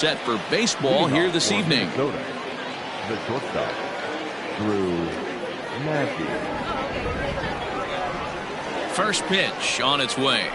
Set for baseball here this evening. Minnesota, the shortstop, Drew Matthews. First pitch on its way.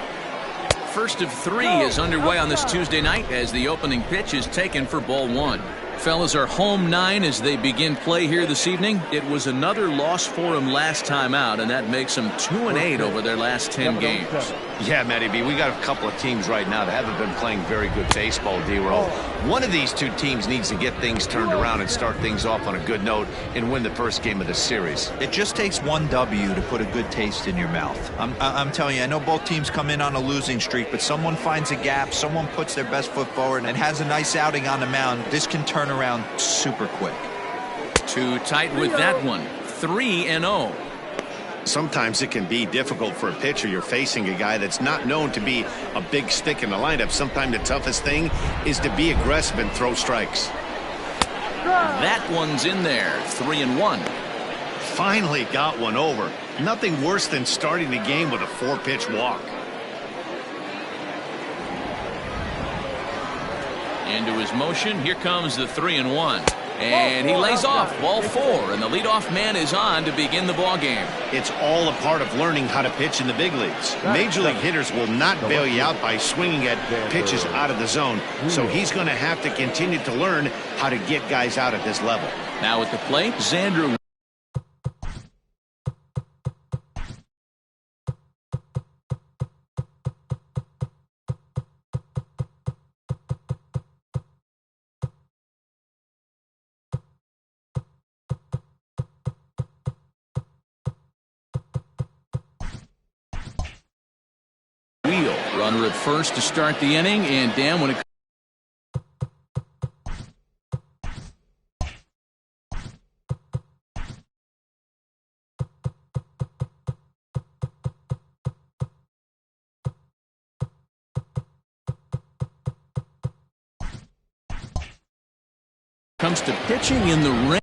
First of three is underway on this Tuesday night as the opening pitch is taken for ball one. Fellas are home 9 as they begin play here this evening. It was another loss for them last time out, and that makes them 2-8 over their last 10 games. Yeah, Matty B, we got a couple of teams right now that haven't been playing very good baseball, D-Roll. One of these two teams needs to get things turned around and start things off on a good note and win the first game of the series. It just takes one W to put a good taste in your mouth. I'm telling you, I know both teams come in on a losing streak, but someone finds a gap, someone puts their best foot forward and has a nice outing on the mound. This can turn around super quick. Too tight with that one. 3-0. Sometimes it can be difficult for a pitcher. You're facing a guy that's not known to be a big stick in the lineup. Sometimes the toughest thing is to be aggressive and throw strikes. That one's in there. 3-1. Finally got one over. Nothing worse than starting the game with a 4-pitch walk. Into his motion. Here comes the 3-1. And he lays off. Ball 4. And the leadoff man is on to begin the ball game. It's all a part of learning how to pitch in the big leagues. Major league hitters will not bail you out by swinging at pitches out of the zone. So he's going to have to continue to learn how to get guys out at this level. Now at the plate, Xander. Runner at first to start the inning, and Dan, when it comes to pitching in the ring.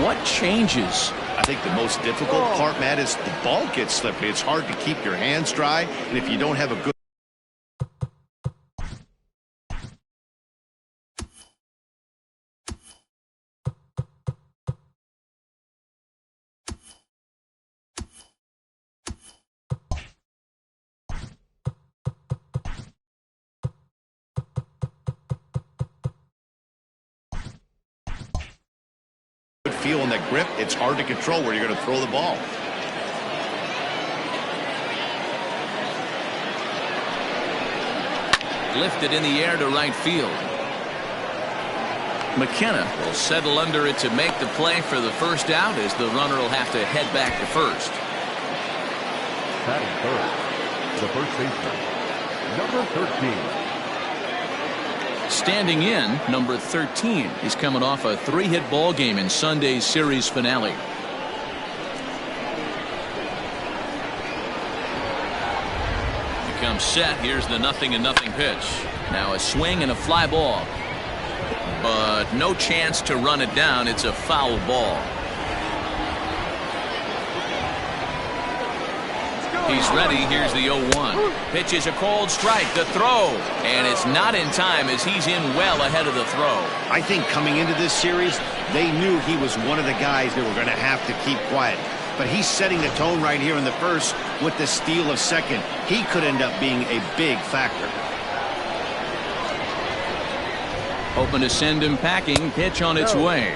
What changes? I think the most difficult part, Matt, is the ball gets slippery. It's hard to keep your hands dry, and if you don't have a good feel in that grip, it's hard to control where you're going to throw the ball. Lifted in the air to right field. McKenna will settle under it to make the play for the first out as the runner will have to head back to first. Batting third, the first baseman, number 13. Standing in, number 13. He's coming off a 3-hit ball game in Sunday's series finale. He comes set. Here's the 0-0 pitch. Now a swing and a fly ball. But no chance to run it down. It's a foul ball. He's ready. Here's the 0-1. Pitch is a cold strike. The throw. And it's not in time as he's in well ahead of the throw. I think coming into this series, they knew he was one of the guys that were going to have to keep quiet. But he's setting the tone right here in the first with the steal of second. He could end up being a big factor. Hoping to send him packing. Pitch on its way.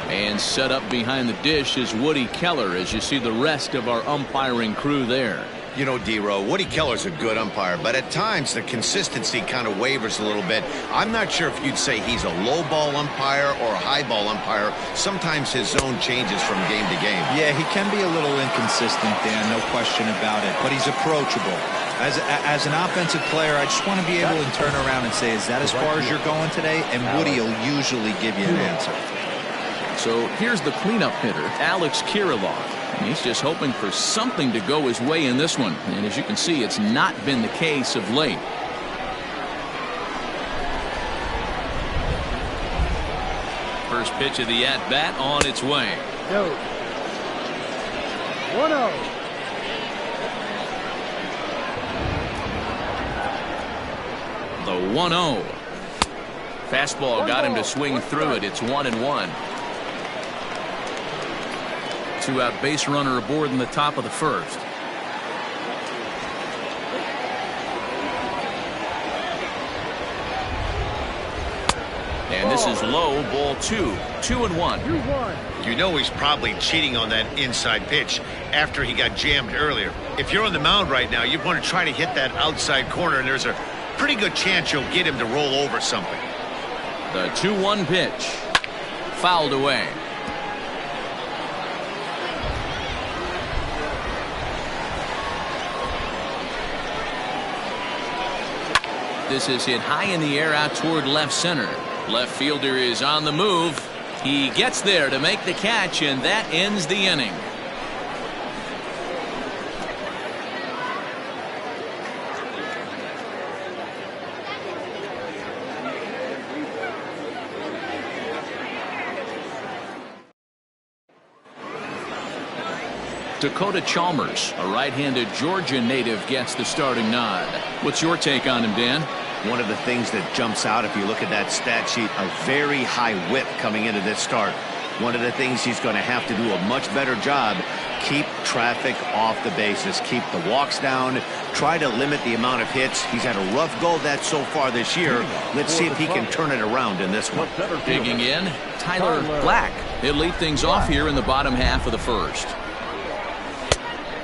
And set up behind the dish is Woody Keller as you see the rest of our umpiring crew there. You know, D-Row, Woody Keller's a good umpire, but at times the consistency kind of wavers a little bit. I'm not sure if you'd say he's a low ball umpire or a high ball umpire. Sometimes his zone changes from game to game. Yeah, he can be a little inconsistent, Dan, no question about it, but he's approachable. As an offensive player, I just want to be able to turn around and say, is that as far as you're going today? And Woody will usually give you an answer. So here's the cleanup hitter, Alex Kirilov. And he's just hoping for something to go his way in this one. And as you can see, it's not been the case of late. First pitch of the at-bat on its way. 1-0. The 1-0. Fastball got him to swing through it. It's 1-1. Two-out base runner aboard in the top of the first. And this is low, ball 2. 2-1. You know he's probably cheating on that inside pitch after he got jammed earlier. If you're on the mound right now, you want to try to hit that outside corner, and there's a pretty good chance you'll get him to roll over something. The 2-1 pitch. Fouled away. This is hit high in the air out toward left center. Left fielder is on the move. He gets there to make the catch, and that ends the inning. Dakota Chalmers, a right-handed Georgia native, gets the starting nod. What's your take on him, Dan? One of the things that jumps out if you look at that stat sheet, a very high whip coming into this start. One of the things he's going to have to do a much better job, keep traffic off the bases, keep the walks down, try to limit the amount of hits. He's had a rough go of that so far this year. Let's see if he can turn it around in this one. Digging in, Tyler Black. He'll lead things off here in the bottom half of the first.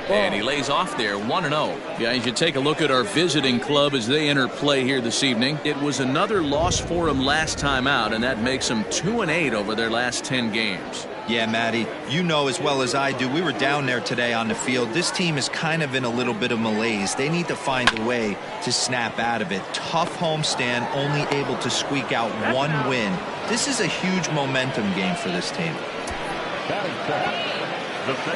And he lays off there, 1-0. Guys, you take a look at our visiting club as they enter play here this evening. It was another loss for them last time out, and that makes them 2-8 over their last 10 games. Yeah, Matty, you know as well as I do, we were down there today on the field. This team is kind of in a little bit of malaise. They need to find a way to snap out of it. Tough homestand, only able to squeak out one win. This is a huge momentum game for this team.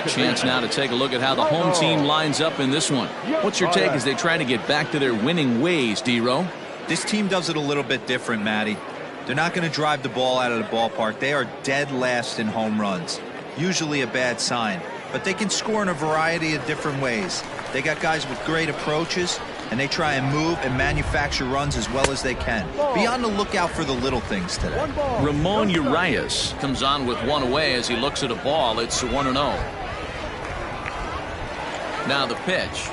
Chance now to take a look at how the home team lines up in this one. What's your take as they try to get back to their winning ways, D-Row? This team does it a little bit different, Matty. They're not going to drive the ball out of the ballpark. They are dead last in home runs. Usually a bad sign. But they can score in a variety of different ways. They got guys with great approaches, and they try and move and manufacture runs as well as they can. Be on the lookout for the little things today. Ramon Urias comes on with one away as he looks at a ball. It's 1-0. Now the pitch.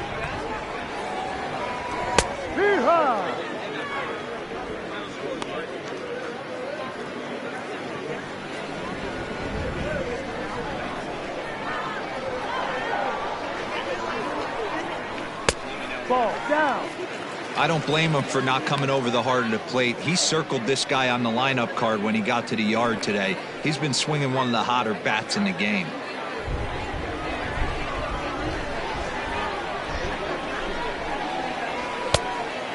Ball down. I don't blame him for not coming over the heart of the plate. He circled this guy on the lineup card when he got to the yard today. He's been swinging one of the hotter bats in the game.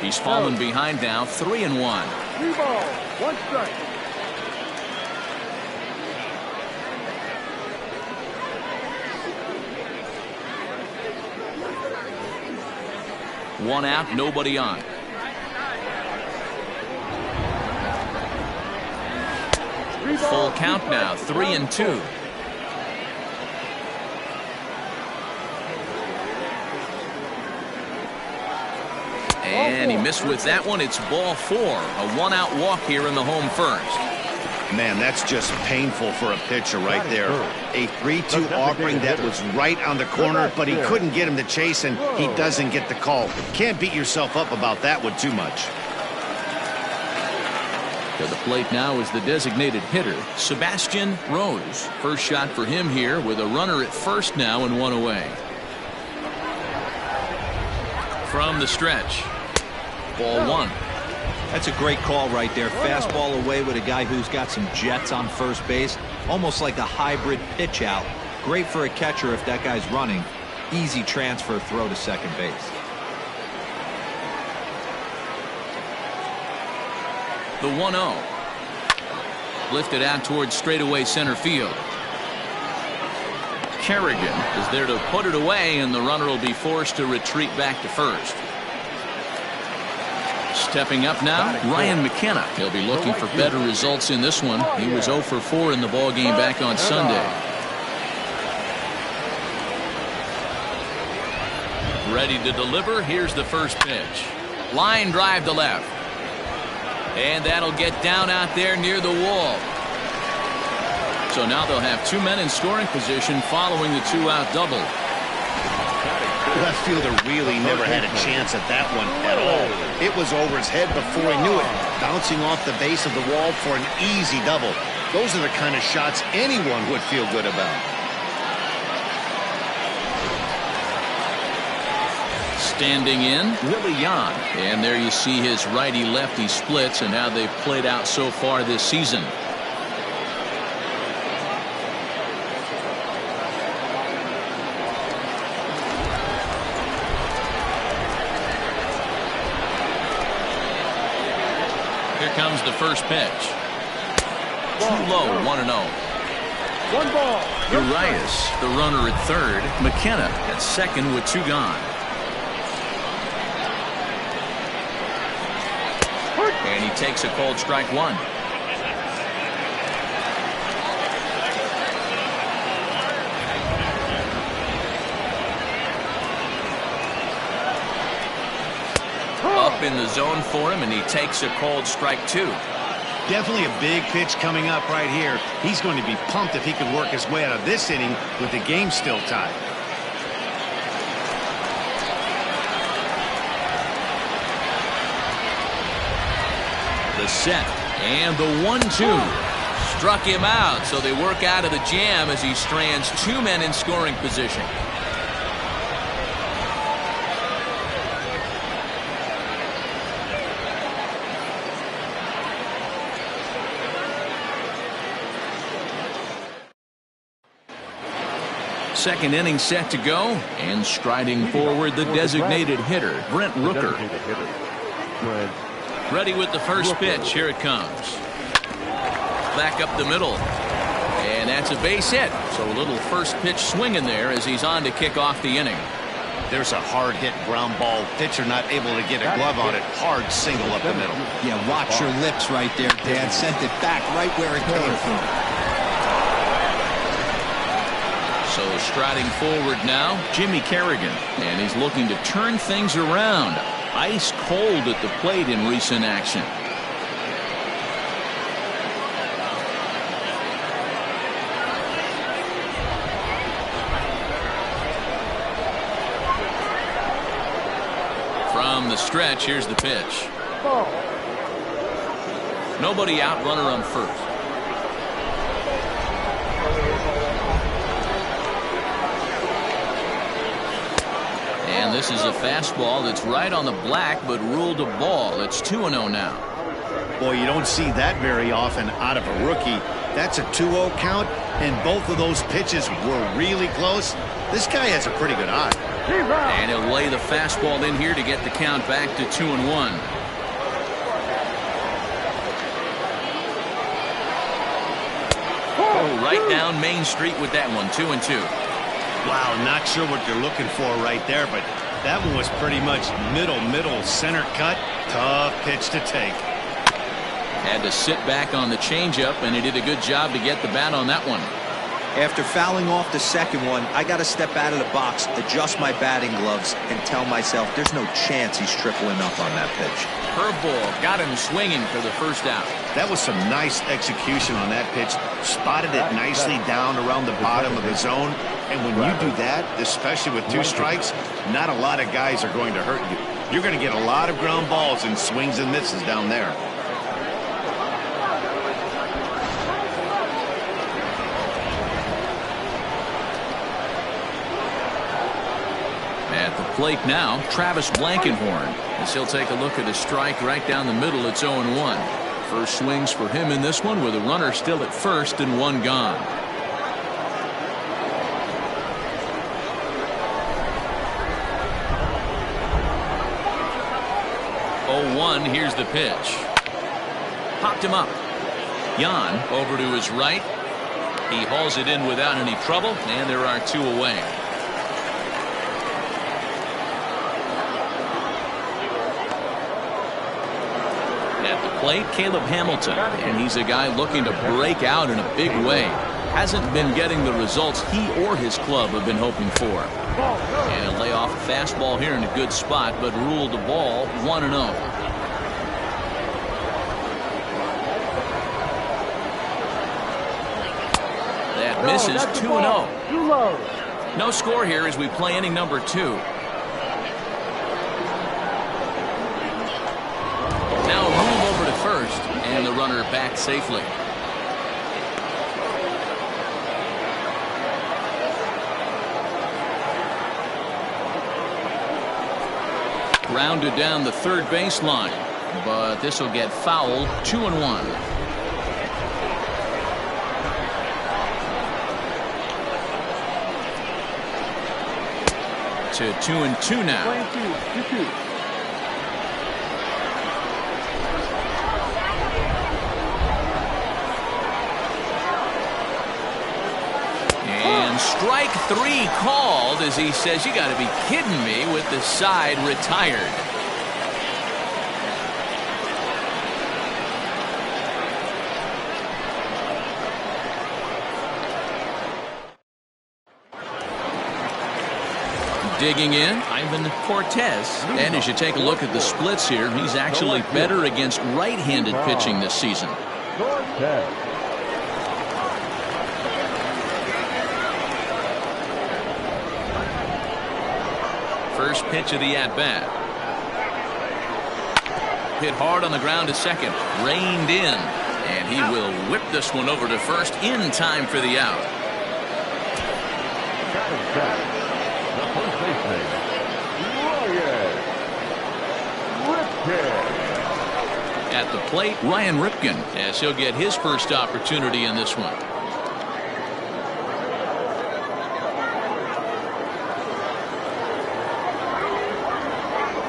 He's fallen behind now, 3-1. 3 balls, 1 strike. One out, nobody on. Full count now, 3-2. And he missed with that one. It's ball 4. A one-out walk here in the home first. Man, that's just painful for a pitcher right there. A 3-2 offering that was right on the corner, but he couldn't get him to chase, and he doesn't get the call. Can't beat yourself up about that one too much. To the plate now is the designated hitter, Sebastian Rose. First shot for him here with a runner at first now and one away. From the stretch. Ball 1. That's a great call right there. Fastball away with a guy who's got some jets on first base. Almost like a hybrid pitch out. Great for a catcher if that guy's running. Easy transfer throw to second base. The 1-0. lifted out towards straightaway center field. Kerrigan is there to put it away, and the runner will be forced to retreat back to first. Stepping up now, Ryan McKenna. He'll be looking for better results in this one. He was 0 for 4 in the ball game back on Sunday. Ready to deliver. Here's the first pitch. Line drive to left. And that'll get down out there near the wall. So now they'll have 2 men in scoring position following the 2-out double. Left fielder really never had a chance at that one at all. It was over his head before he knew it, bouncing off the base of the wall for an easy double. Those are the kind of shots anyone would feel good about. Standing in, Willie Yan. And there you see his righty-lefty splits and how they've played out so far this season. Here comes the first pitch. Too low, 1-0. 1 ball. Urias, the runner at third. McKenna at second with 2 gone. And he takes a called strike 1. Up in the zone for him, and he takes a called strike 2. Definitely a big pitch coming up right here. He's going to be pumped if he can work his way out of this inning with the game still tied. The set and the 1-2 struck him out, so they work out of the jam as he strands 2 men in scoring position. Second inning set to go, and striding forward the designated hitter, Brent Rooker. Ready with the first pitch. Here it comes. Back up the middle. And that's a base hit. So a little first pitch swing in there as he's on to kick off the inning. There's a hard hit ground ball. Pitcher not able to get a glove on it. Hard single up the middle. Yeah, watch your lips right there, Dan. Sent it back right where it came from. So striding forward now, Jimmy Kerrigan. And he's looking to turn things around. Ice cold at the plate in recent action. From the stretch, here's the pitch. Nobody out, runner on first. And this is a fastball that's right on the black, but ruled a ball. It's 2-0 now. Boy, you don't see that very often out of a rookie. That's a 2-0 count, and both of those pitches were really close. This guy has a pretty good eye. And he'll lay the fastball in here to get the count back to 2-1. Oh, right down Main Street with that one, 2-2. Wow, not sure what you're looking for right there, but that one was pretty much middle, center cut. Tough pitch to take. Had to sit back on the changeup, and he did a good job to get the bat on that one. After fouling off the second one, I got to step out of the box, adjust my batting gloves, and tell myself there's no chance he's tripling up on that pitch. Curveball got him swinging for the first out. That was some nice execution on that pitch. Spotted it nicely down around the bottom of the zone. And when you do that, especially with 2 strikes, not a lot of guys are going to hurt you. You're going to get a lot of ground balls and swings and misses down there. At the plate now, Travis Blankenhorn, as he'll take a look at a strike right down the middle. It's 0-1. First swings for him in this one with a runner still at first and 1 gone. 0-1. Here's the pitch. Popped him up. Jan over to his right. He hauls it in without any trouble, and there are 2 away. At the plate, Caleb Hamilton, and he's a guy looking to break out in a big way. Hasn't been getting the results he or his club have been hoping for. And a lay off a fastball here in a good spot, but ruled the ball 1-0. That misses 2-0. No score here as we play inning number 2. Now a move over to first, and the runner back safely. Grounded down the third baseline, but this will get fouled. 2-1. To 2-2 now. And strike 3 called as he says, "You got to be kidding me," with the side retired. Digging in, Ivan Cortez. And as you take a look at the splits here, he's actually better against right-handed pitching this season. First pitch of the at-bat. Hit hard on the ground to second. Reined in. And he will whip this one over to first in time for the out. At the plate, Ryan Ripken, as he'll get his first opportunity in this one.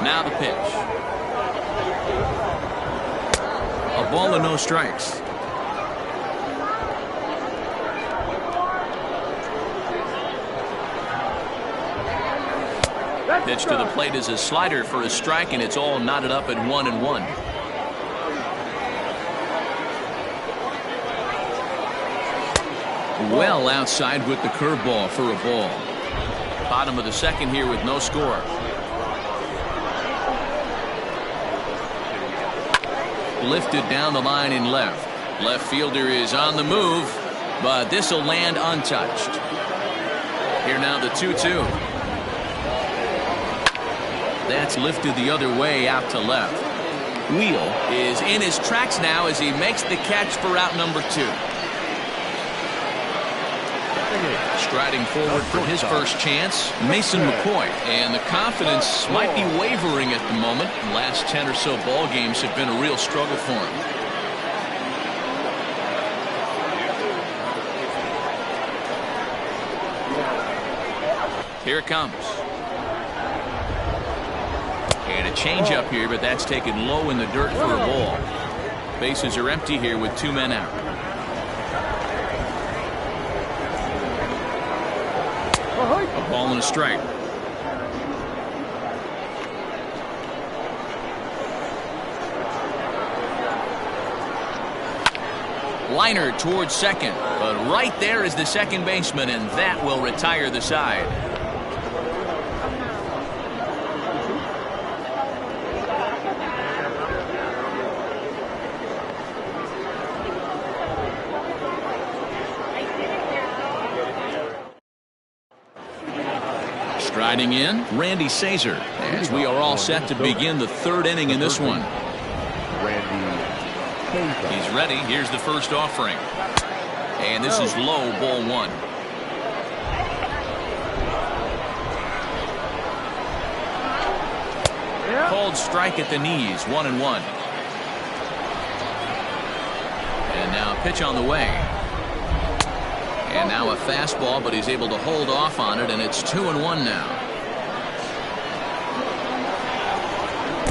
Now the pitch. A ball and no strikes. Pitch to the plate is a slider for a strike, and it's all knotted up at 1-1. Well outside with the curveball for a ball. Bottom of the second here with no score. Lifted down the line in left. Left fielder is on the move, but this will land untouched. Here now the 2-2. That's lifted the other way out to left. Wheel is in his tracks now as he makes the catch for out number 2. Striding forward for his first chance, Mason McCoy. And the confidence might be wavering at the moment. The last 10 or so ball games have been a real struggle for him. Here it comes. And a changeup here, but that's taken low in the dirt for a ball. Bases are empty here with 2 men out. A ball and a strike. Liner towards second, but right there is the second baseman, and that will retire the side. Striding in, Randy Sazer, as we are all set to begin the third inning in this one. He's ready. Here's the first offering. And this is low, ball 1. Called strike at the knees, 1-1. And now a pitch on the way. And now a fastball, but he's able to hold off on it, and it's 2-1 now.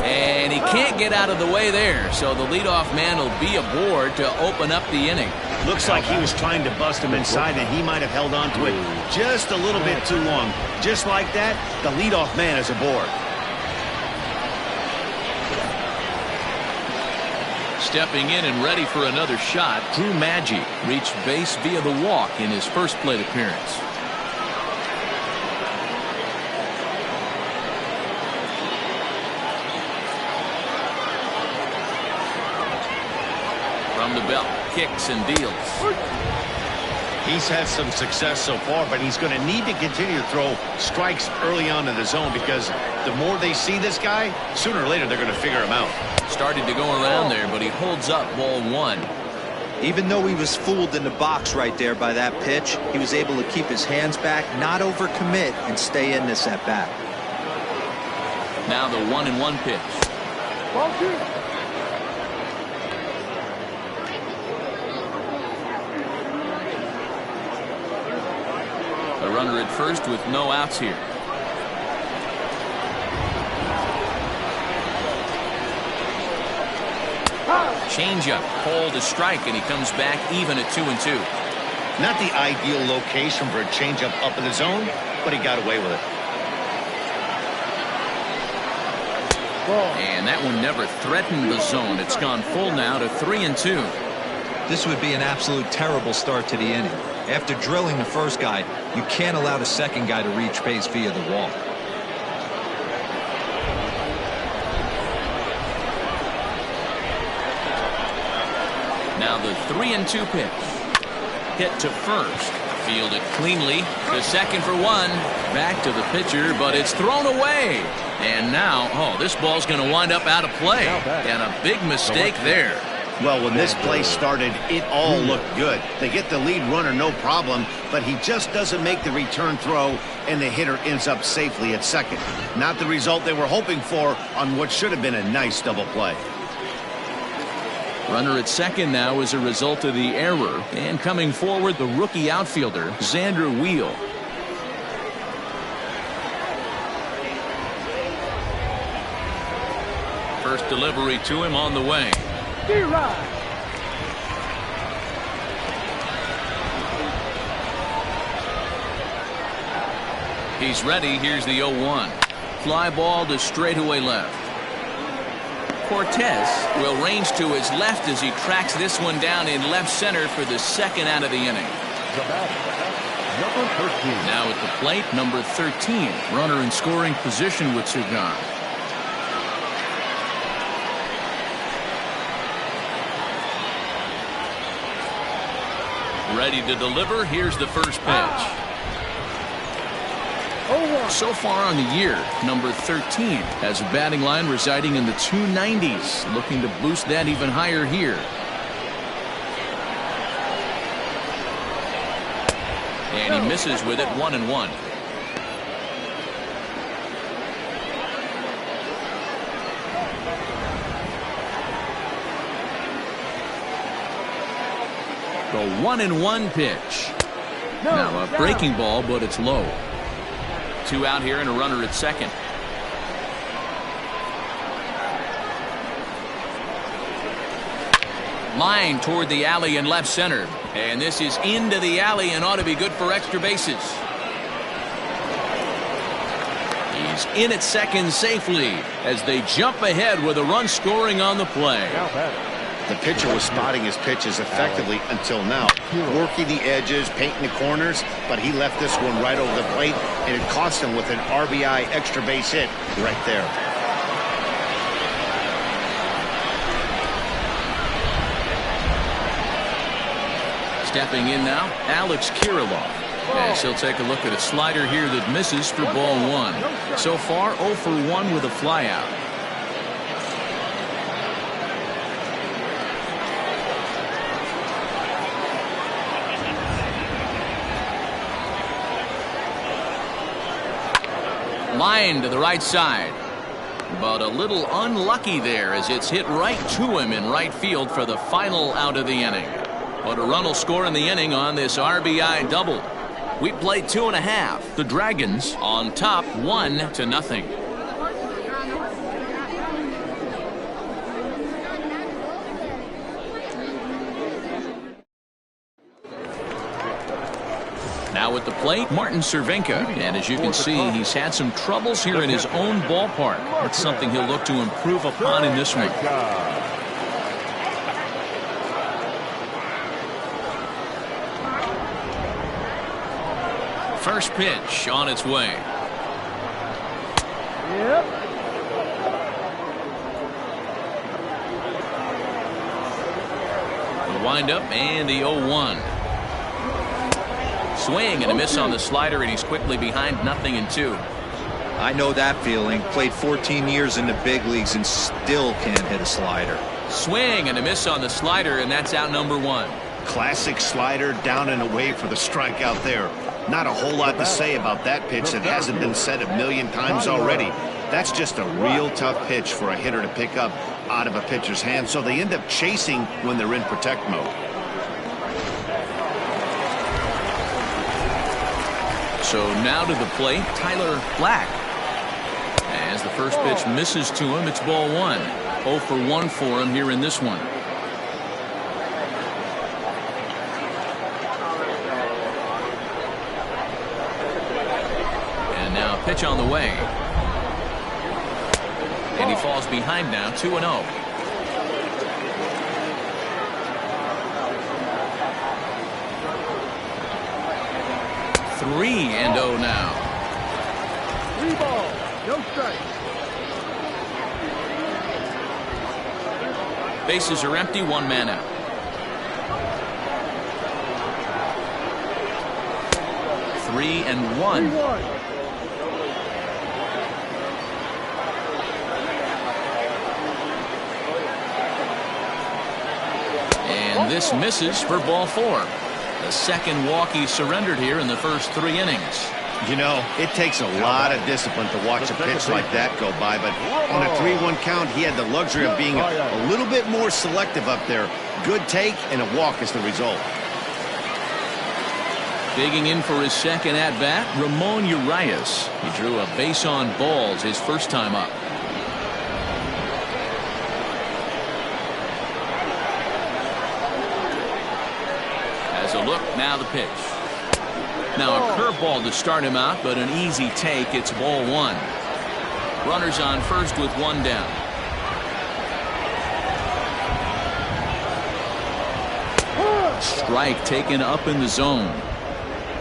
And he can't get out of the way there, so the leadoff man will be aboard to open up the inning. Looks like he was trying to bust him inside, and he might have held on to it just a little bit too long. Just like that, the leadoff man is aboard. Stepping in and ready for another shot, Drew Maggi reached base via the walk in his first plate appearance. From the belt, kicks and deals. He's had some success so far, but he's going to need to continue to throw strikes early on in the zone, because the more they see this guy, sooner or later they're going to figure him out. Started to go around there, but he holds up ball one. Even though he was fooled in the box right there by that pitch, he was able to keep his hands back, not overcommit, and stay in this at bat. Now the 1-1 pitch. Ball two. A runner at first with no outs here. Changeup, called a strike, and he comes back even at 2-2. Not the ideal location for a changeup up in the zone, but he got away with it. And that one never threatened the zone. It's gone full now to 3-2. This would be an absolute terrible start to the inning. After drilling the first guy, you can't allow the second guy to reach base via the wall. Now the 3-2 pitch. Hit to first. Fielded cleanly. To second for one. Back to the pitcher, but it's thrown away. And now, oh, this ball's going to wind up out of play. And a big mistake there. Well, when this play started, it all looked good. They get the lead runner, no problem, but he just doesn't make the return throw, and the hitter ends up safely at second. Not the result they were hoping for on what should have been a nice double play. Runner at second now as a result of the error. And coming forward, the rookie outfielder, Xander Wheel. First delivery to him on the way. He's ready. Here's the 0-1. Fly ball to straightaway left. Cortez will range to his left as he tracks this one down in left center for the second out of the inning. Number 13. Now at the plate, number 13. Runner in scoring position with Cigar. Ready to deliver. Here's the first pitch. So far on the year, number 13 has a batting line residing in the 290s. Looking to boost that even higher here. And he misses with it, 1-1. The 1-1 pitch. Now a breaking ball, but it's low. 2 out here and a runner at second. Line toward the alley in left center. And this is into the alley and ought to be good for extra bases. He's in at second safely as they jump ahead with a run scoring on the play. The pitcher was spotting his pitches effectively until now, working the edges, painting the corners, but he left this one right over the plate, and it cost him with an RBI extra base hit right there. Stepping in now, Alex Kirilloff. As he'll take a look at a slider here that misses for ball one. So far, 0 for 1 with a flyout. Line to the right side, but a little unlucky there as it's hit right to him in right field for the final out of the inning. But a run will score in the inning on this RBI double. We play 2.5. The Dragons on top 1-0. Now at the plate, Martin Cervenka. And as you can see, he's had some troubles here in his own ballpark. That's something he'll look to improve upon in this one. First pitch on its way. Yep. The windup and the 0-1. Swing and a miss on the slider, and he's quickly behind 0-2. I know that feeling. Played 14 years in the big leagues and still can't hit a slider. Swing and a miss on the slider, and that's out number 1. Classic slider, down and away for the strikeout there. Not a whole lot to say about that pitch that hasn't been said a million times already. That's just a real tough pitch for a hitter to pick up out of a pitcher's hand, so they end up chasing when they're in protect mode. So now to the plate, Tyler Black. As the first pitch misses to him, it's ball 1. 0 for 1 for him here in this one. And now a pitch on the way. And he falls behind now, 2-0. Three and 0 now. 3 balls, no strikes. Bases are empty, 1 man out. Three and 1. 3-1. And this misses for ball 4. The second walk he surrendered here in the first 3 innings. You know, it takes a lot of discipline to watch a pitch like that go by, but on a 3-1 count, he had the luxury of being a little bit more selective up there. Good take and a walk is the result. Digging in for his second at-bat, Ramon Urias. He drew a base on balls his first time up. As a look, now the pitch. Now a curveball to start him out, but an easy take. It's ball 1. Runners on first with 1 down. Strike taken up in the zone.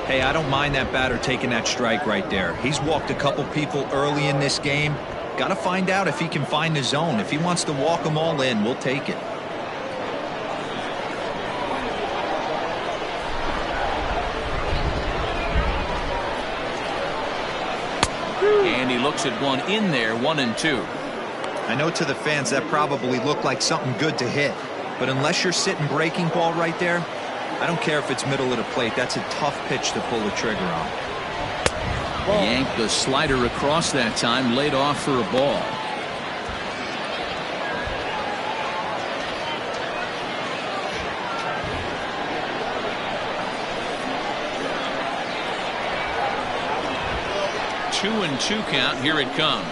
Hey, I don't mind that batter taking that strike right there. He's walked a couple people early in this game. Got to find out if he can find the zone. If he wants to walk them all in, we'll take it. And he looks at one in there, 1-2. I know to the fans that probably looked like something good to hit. But unless you're sitting breaking ball right there, I don't care if it's middle of the plate. That's a tough pitch to pull the trigger on. Yanked the slider across that time, laid off for a ball. Two and 2 count. Here it comes.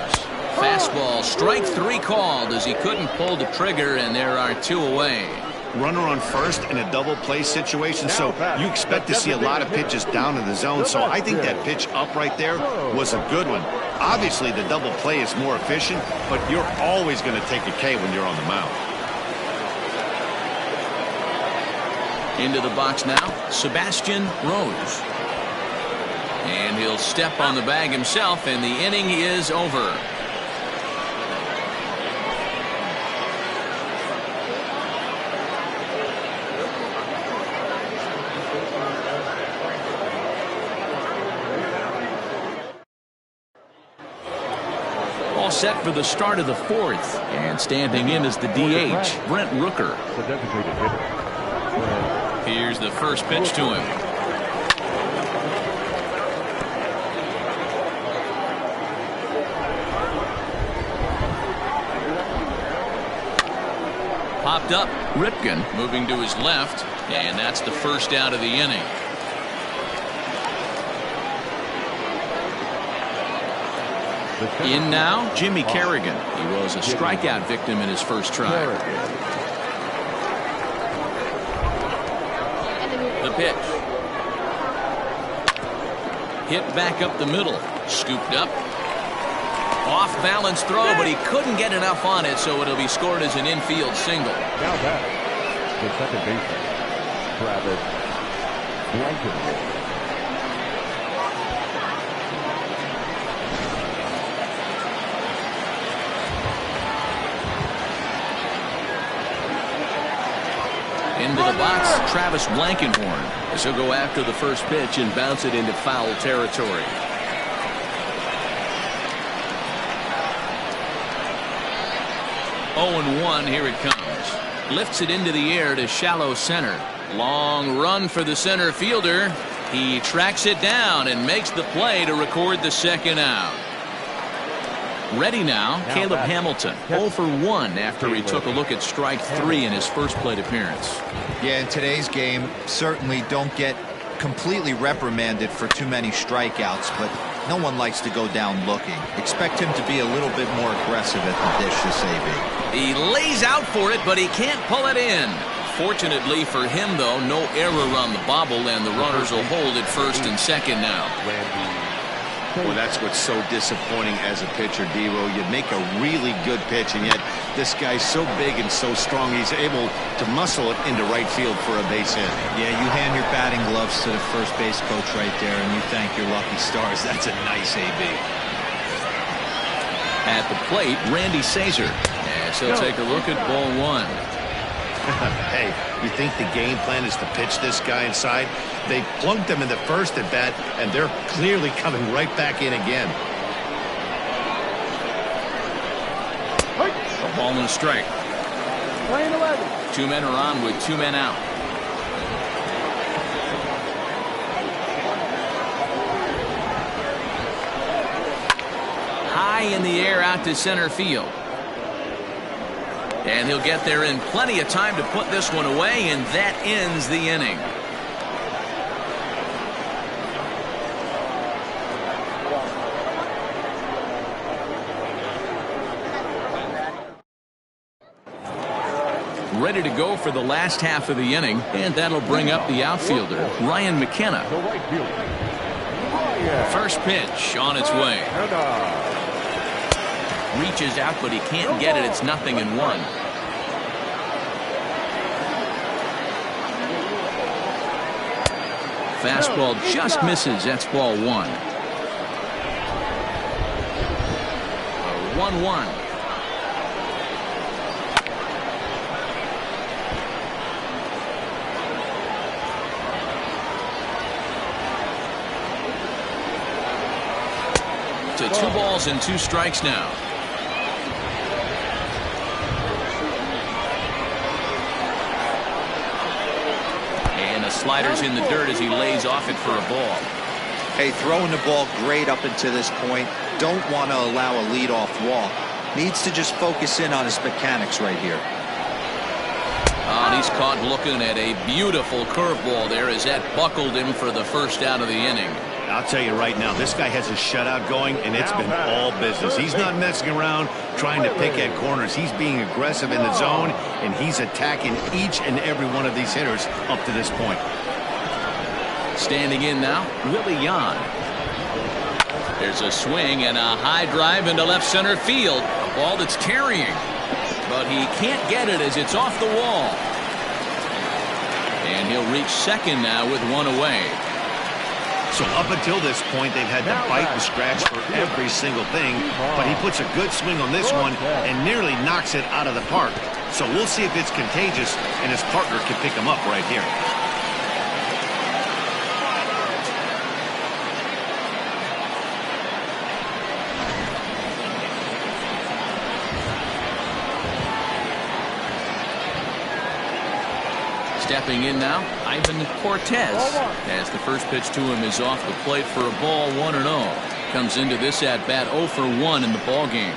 Fastball, strike 3 called as he couldn't pull the trigger, and there are 2 away. Runner on first in a double play situation, so you expect to see a lot of pitches down in the zone. So I think that pitch up right there was a good one. Obviously, the double play is more efficient, but you're always going to take a K when you're on the mound. Into the box now, Sebastian Rose. And he'll step on the bag himself, and the inning is over. All set for the start of the 4th, and standing in is the DH, Brent Rooker. The designated hitter. Here's the first pitch to him. Popped up. Ripken moving to his left, and that's the first out of the inning. In now, Jimmy Kerrigan. He was a strikeout victim in his first try. The pitch. Hit back up the middle. Scooped up. Off balance throw, but he couldn't get enough on it, so it'll be scored as an infield single. Now back, the second baseman, Travis Blankenhorn. Into the box, Travis Blankenhorn, as he'll go after the first pitch and bounce it into foul territory. 0-1, here it comes. Lifts it into the air to shallow center. Long run for the center fielder. He tracks it down and makes the play to record the second out. Ready now, Caleb Hamilton, 0 for 1 after he took a look at strike 3 in his first plate appearance. Yeah, in today's game, certainly don't get completely reprimanded for too many strikeouts, but no one likes to go down looking. Expect him to be a little bit more aggressive at the dish this AB. He lays out for it, but he can't pull it in. Fortunately for him, though, no error on the bobble, and the runners will hold at first and second now. Well, that's what's so disappointing as a pitcher, D-Row. You make a really good pitch, and yet this guy's so big and so strong, he's able to muscle it into right field for a base hit. Yeah, you hand your batting gloves to the first base coach right there, and you thank your lucky stars. That's a nice AB. At the plate, Randy Sazer. As he'll take a look at ball 1. Hey, you think the game plan is to pitch this guy inside? They plunked him in the first at bat, and they're clearly coming right back in again. A ball and a strike. Playing 11. 2 men are on with 2 men out. High in the air out to center field. And he'll get there in plenty of time to put this one away, and that ends the inning. Ready to go for the last half of the inning, and that'll bring up the outfielder, Ryan McKenna. The right fielder. First pitch on its way. Reaches out, but he can't get it. It's 0-1. Fastball just misses. That's ball 1. 1-1. To 2 balls and 2 strikes now. And a slider's in the dirt as he lays off it for a ball. Hey, throwing the ball great up until this point. Don't want to allow a leadoff walk. Needs to just focus in on his mechanics right here. And he's caught looking at a beautiful curveball there as that buckled him for the first out of the inning. I'll tell you right now, this guy has a shutout going, and it's been all business. He's not messing around trying to pick at corners. He's being aggressive in the zone, and he's attacking each and every one of these hitters up to this point. Standing in now, Willie Yan. There's a swing and a high drive into left center field. A ball that's carrying, but he can't get it as it's off the wall. And he'll reach second now with 1 away. So up until this point, they've had to bite and scratch for every single thing, but he puts a good swing on this one and nearly knocks it out of the park. So we'll see if it's contagious and his partner can pick him up right here. Stepping in now, Ivan Cortez, as the first pitch to him is off the plate for a ball, 1-0. Comes into this at bat 0 for 1 in the ball game.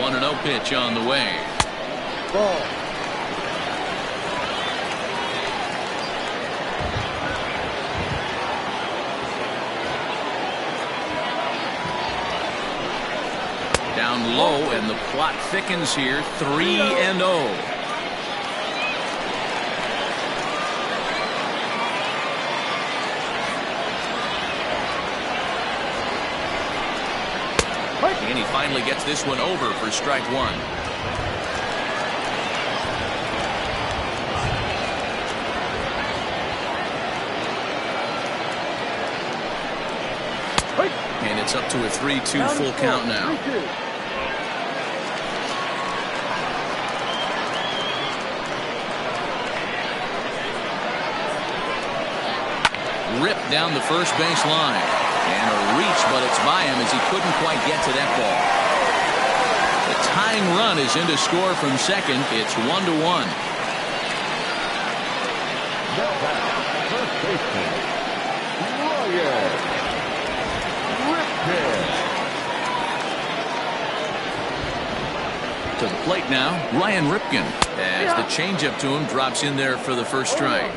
One 1-0 pitch on the way. Ball. down low, and the plot thickens here. 3-0. And he finally gets this one over for strike one. And it's up to a 3-2 full count now. Ripped down the first base line. And a reach, but it's by him as he couldn't quite get to that ball. The tying run is in to score from second. It's 1-1. First baseman, To the plate now, Ryan Ripken, as the changeup to him drops in there for the first strike.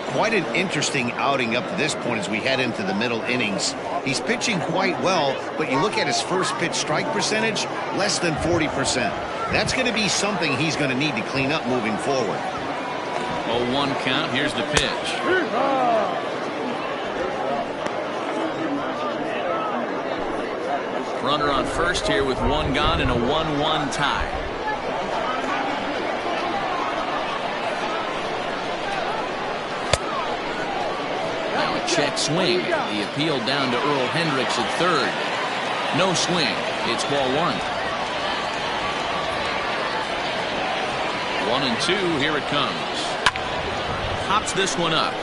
Quite an interesting outing up to this point as we head into the middle innings. He's pitching quite well, but you look at his first pitch strike percentage, less than 40%. That's going to be something he's going to need to clean up moving forward. 0-1 count. Here's the pitch. Runner on first here with one gone and a 1-1 tie. Check swing. The appeal down to Earl Hendricks at third. No swing. It's ball one. 1-2. Here it comes. Hops this one up.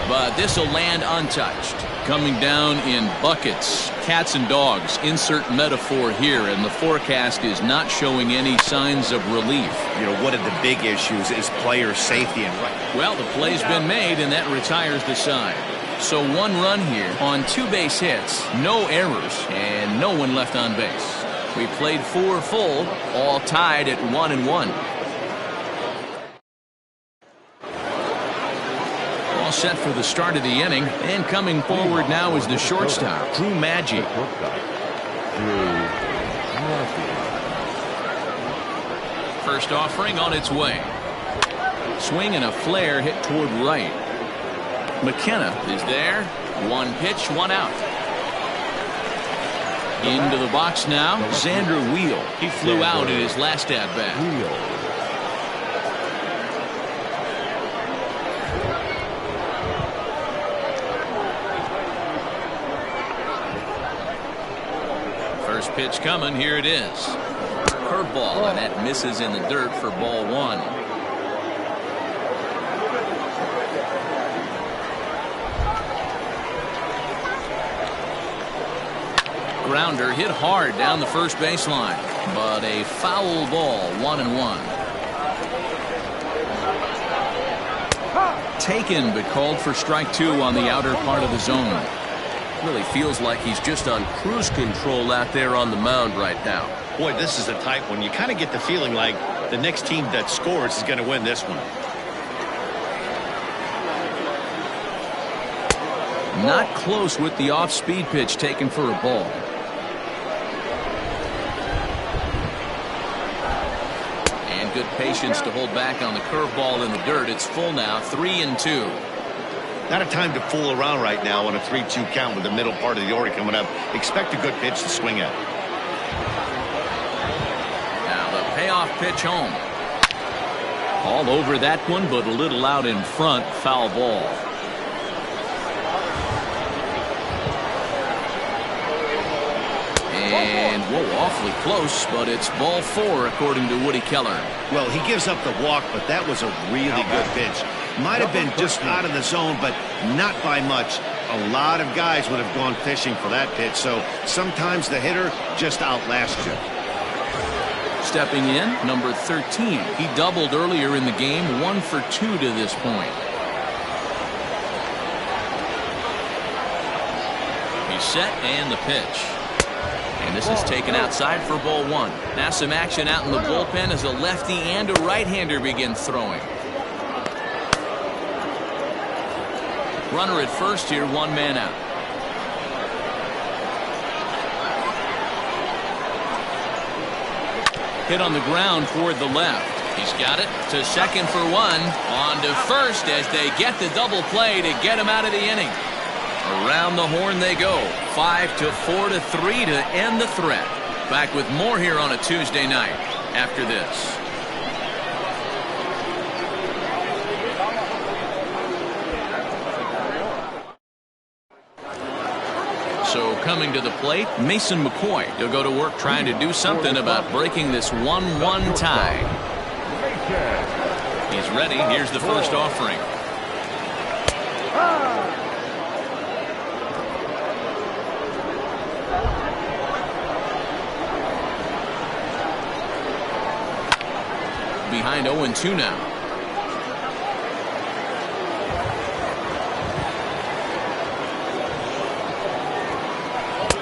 But this will land untouched. Coming down in buckets. Cats and dogs. Insert metaphor here. And the forecast is not showing any signs of relief. You know, one of the big issues is player safety. And well, the play's been made, and that retires the side. So one run here on 2 base hits, no errors, and no one left on base. We played 4 full, all tied at 1-1. All set for the start of the inning, and coming forward now is the shortstop, Drew Maggi. First offering on its way. Swing and a flare hit toward right. McKenna is there. One pitch, one out. Into the box now, Xander Wheel. He flew out in his last at-bat. First pitch coming, here it is. Curveball, and that misses in the dirt for ball one. Grounder hit hard down the first baseline, but a foul ball, 1-1. Taken, but called for strike 2 on the outer part of the zone. Really feels like he's just on cruise control out there on the mound right now. boy, this is a tight one. You kind of get the feeling like the next team that scores is going to win this one. Not close with the off-speed pitch taken for a ball. And good patience to hold back on the curveball in the dirt. It's full now, 3-2. Not a time to fool around right now on a 3-2 count with the middle part of the order coming up. Expect a good pitch to swing at. Now the payoff pitch home. All over that one, but a little out in front. Foul ball. And, whoa, awfully close, but it's ball 4 according to Woody Keller. Well, he gives up the walk, but that was a really good pitch. Might have been just out of the zone, but not by much. A lot of guys would have gone fishing for that pitch, so sometimes the hitter just outlasts you. Stepping in, number 13. He doubled earlier in the game, 1 for 2 to this point. He's set, and the pitch. And this is taken outside for ball 1. Now some action out in the bullpen as a lefty and a right-hander begin throwing. Runner at first here, 1 man out. Hit on the ground toward the left. He's got it to second for one. On to first as they get the double play to get him out of the inning. Around the horn they go. 5-4-3 to end the threat. Back with more here on a Tuesday night after this. So coming to the plate, Mason McCoy. He'll go to work trying to do something about breaking this 1-1 tie. He's ready. Here's the first offering. Behind 0-2 now.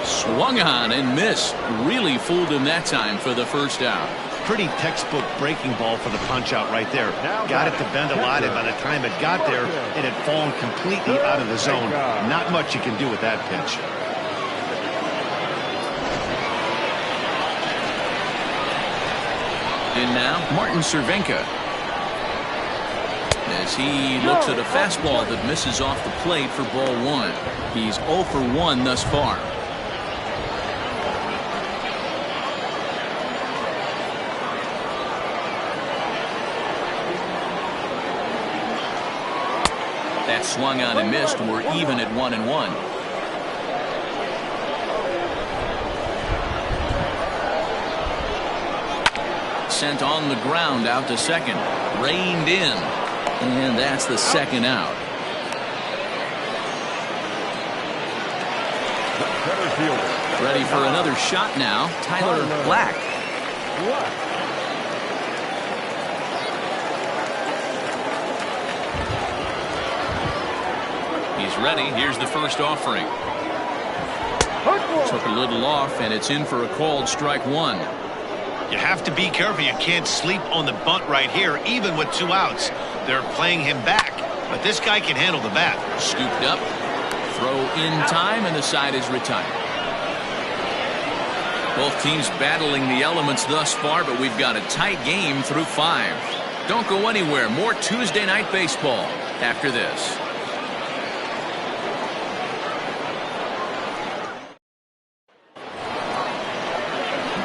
Swung on and missed. Really fooled him that time for the first out. Pretty textbook breaking ball for the punch out right there. Got it to bend a lot, and by the time it got there, it had fallen completely out of the zone. Not much you can do with that pitch. And now, Martin Cervenka. As he looks at a fastball that misses off the plate for ball one. He's 0 for 1 thus far. That swung on and missed. We're even at 1-1. Sent on the ground out to second. Reined in. And that's the second out. Ready for another shot now. Tyler Black. He's ready. Here's the first offering. Took a little off, and it's in for a called strike one. You have to be careful. You can't sleep on the bunt right here, even with 2 outs. They're playing him back, but this guy can handle the bat. Scooped up. Throw in time, and the side is retired. Both teams battling the elements thus far, but we've got a tight game through 5. Don't go anywhere. More Tuesday night baseball after this.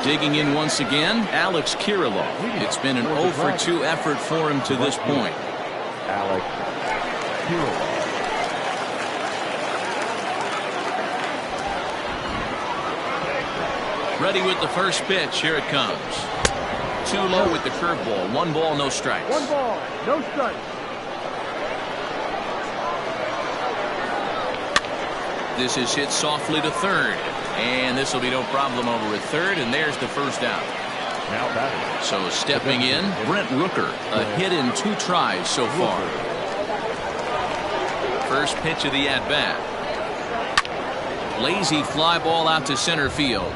Digging in once again, Alex Kirilloff. It's been an 0 for 2 effort for him to this point. Alex Kirilloff. Ready with the first pitch. Here it comes. Too low with the curveball. 1 ball, no strikes. 1 ball, no strikes. This is hit softly to third. And this will be no problem over at third, and there's the first out. Now batting. So stepping in, Brent Rooker, a hit in 2 tries so far. First pitch of the at-bat. Lazy fly ball out to center field.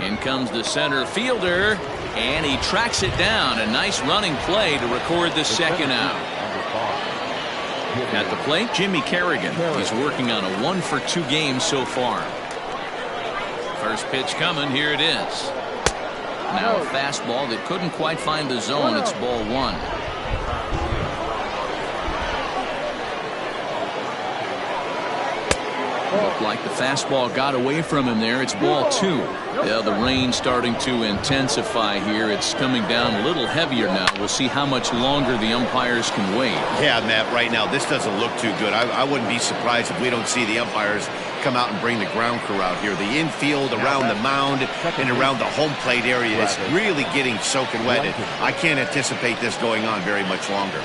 In comes the center fielder, and he tracks it down. A nice running play to record the second out. At the plate, Jimmy Kerrigan. He's working on a 1 for 2 game so far. First pitch coming. Here it is. Now a fastball that couldn't quite find the zone. It's ball 1. Looked like the fastball got away from him there. It's ball 2. Yeah, the rain starting to intensify here. It's coming down a little heavier now. We'll see how much longer the umpires can wait. Yeah, Matt, right now this doesn't look too good. I wouldn't be surprised if we don't see the umpires come out and bring the ground crew out here. The infield, around the mound, and around the home plate area is really getting soaking wet. I can't anticipate this going on very much longer.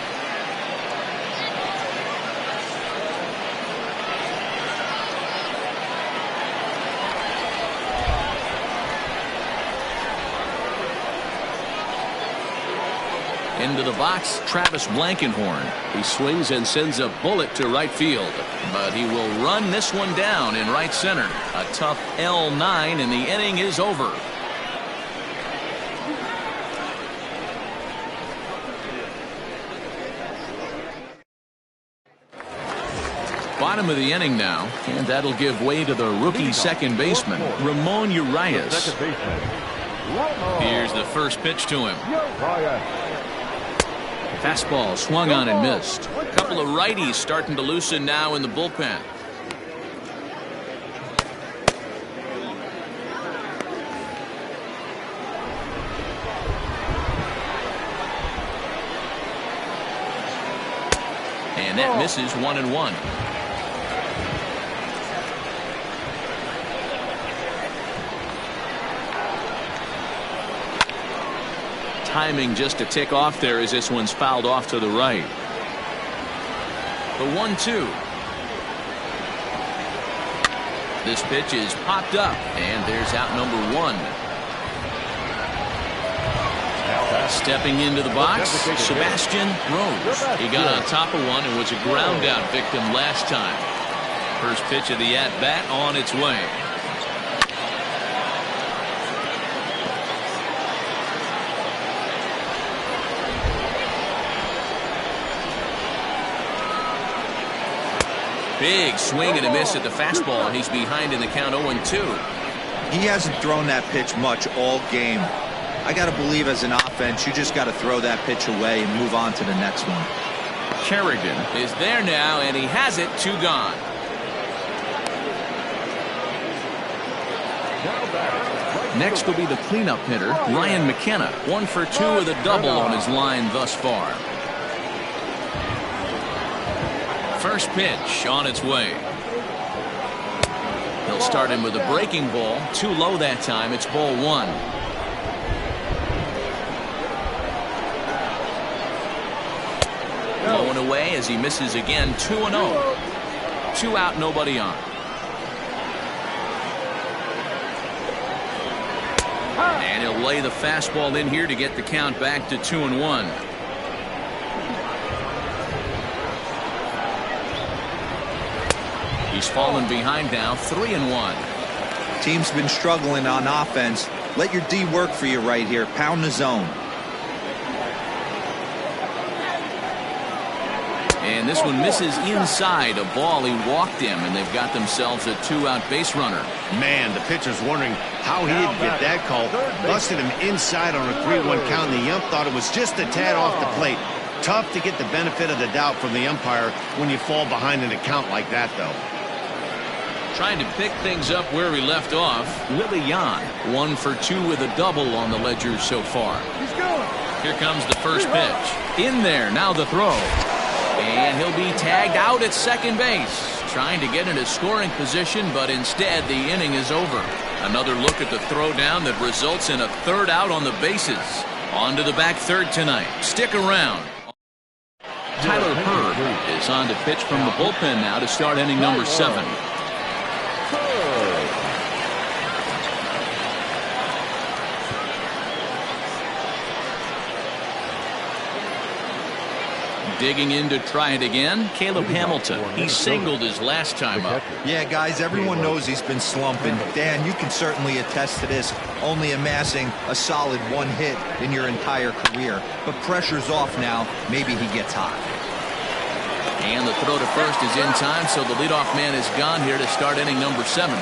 Into the box, Travis Blankenhorn. He swings and sends a bullet to right field. But he will run this one down in right center. A tough L9, and the inning is over. Bottom of the inning now, and that'll give way to the rookie second baseman, Ramon Urias. Second baseman, Here's the first pitch to him. Fastball swung on and missed. A couple of righties starting to loosen now in the bullpen. And that misses 1-1. Timing just a tick off there as this one's fouled off to the right. The 1-2. This pitch is popped up, and there's out number 1. Stepping into the box, Sebastian Rose. He got on top of one and was a ground out victim last time. First pitch of the at-bat on its way. Big swing and a miss at the fastball, and he's behind in the count 0-2. He hasn't thrown that pitch much all game. I got to believe as an offense, you just got to throw that pitch away and move on to the next one. Kerrigan is there now, and he has it. 2 gone. Next will be the cleanup hitter, Ryan McKenna. 1 for 2 with a double on his line thus far. First pitch on its way. He'll start him with a breaking ball. Too low that time. It's ball 1. Low and away as he misses again. 2-0. 2 out, nobody on. And he'll lay the fastball in here to get the count back to 2-1. He's fallen behind now. 3-1. Team's been struggling on offense. Let your D work for you right here. Pound the zone. And this one misses inside. A ball. He walked him, and they've got themselves a 2-out base runner. Man, the pitcher's wondering how he didn't get that call. Busted him inside on a 3-1 count, and the ump thought it was just a tad off the plate. Tough to get the benefit of the doubt from the umpire when you fall behind in a count like that, though. Trying to pick things up where we left off. Willie Yan, 1 for 2 with a double on the ledger so far. Here comes the first pitch. In there, now the throw. And he'll be tagged out at second base. Trying to get into scoring position, but instead the inning is over. Another look at the throwdown that results in a 3rd out on the bases. On to the back third tonight. Stick around. Tyler Herb is on to pitch from the bullpen now to start inning number 7. Digging in to try it again, Caleb Hamilton. He singled his last time up. Yeah, guys, everyone knows he's been slumping. Dan, you can certainly attest to this, only amassing a solid 1 hit in your entire career. But pressure's off now. Maybe he gets hot. And the throw to first is in time, so the leadoff man is gone here to start inning number 7.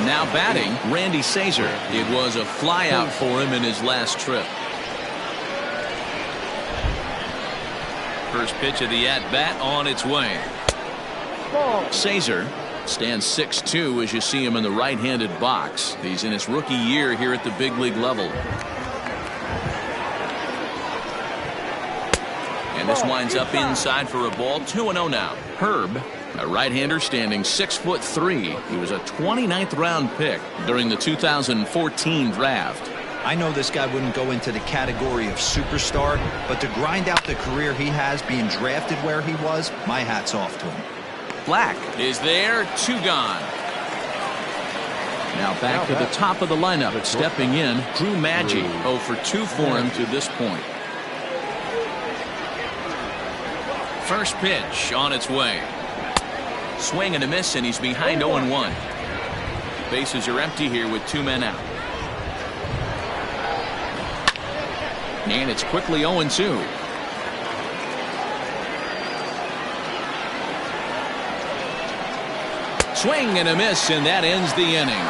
Now batting, Randy Sazer. It was a flyout for him in his last trip. First pitch of the at-bat on its way. Sazer stands 6'2" as you see him in the right-handed box. He's in his rookie year here at the big league level. And this winds up inside for a ball. 2-0 now. Herb, a right-hander standing 6'3". He was a 29th round pick during the 2014 draft. I know this guy wouldn't go into the category of superstar, but to grind out the career he has being drafted where he was, my hat's off to him. Black is there. 2 gone. Now back to the top of the lineup. Stepping in, Drew Maggi. 0 for 2 for him to this point. First pitch on its way. Swing and a miss, and he's behind 0-1. Bases are empty here with 2 men out. And it's quickly 0-2. Swing and a miss, and that ends the inning.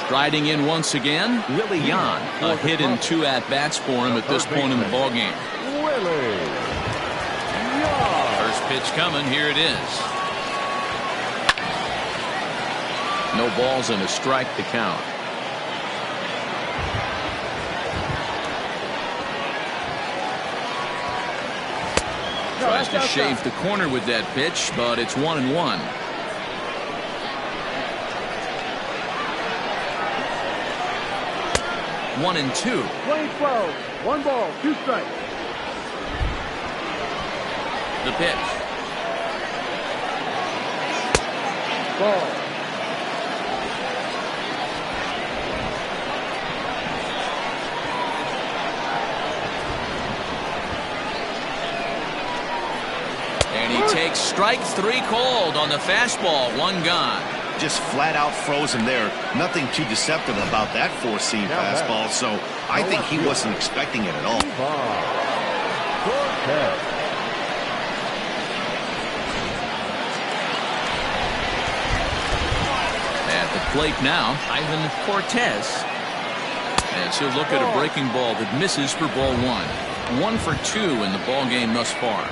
Striding in once again, Willie Yan. A hit and 2 at-bats for him at this point in the ballgame. First pitch coming. Here it is. No balls and a strike to count. Tries to shave the corner with that pitch, but it's 1-1. One and 2. 20-12. 1 ball, 2 strikes. The pitch. Ball. And he takes strike 3 called on the fastball. 1 gone. Just flat out froze him there. Nothing too deceptive about that 4-seam fastball, so I think he wasn't expecting it at all. At the plate now, Ivan Cortez. As he'll look at a breaking ball that misses for ball 1. 1 for 2 in the ball game thus far.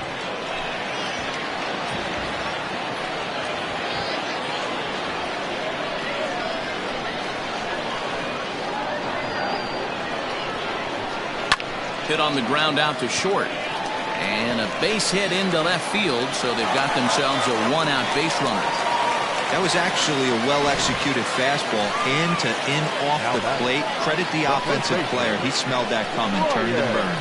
Hit on the ground out to short. And a base hit into left field, so they've got themselves a 1-out base runner. That was actually a well-executed fastball in to in off the plate. Credit the offensive player. He smelled that coming, turned and burned.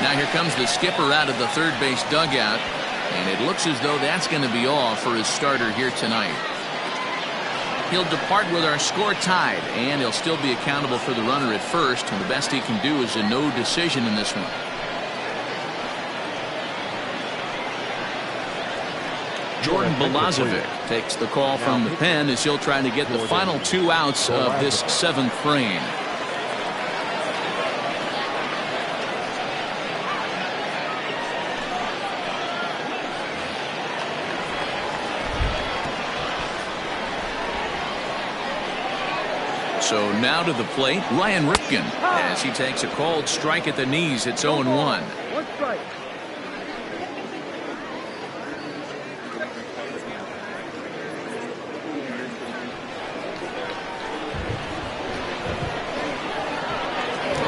Now here comes the skipper out of the third base dugout. And it looks as though that's going to be all for his starter here tonight. He'll depart with our score tied, and he'll still be accountable for the runner at first, and the best he can do is a no decision in this one. Jordan Balazovic takes the call from the pen as he'll try to get the final 2 outs of this 7th frame. So now to the plate, Ryan Ripken, as he takes a called strike at the knees. It's 0-1. 1 strike.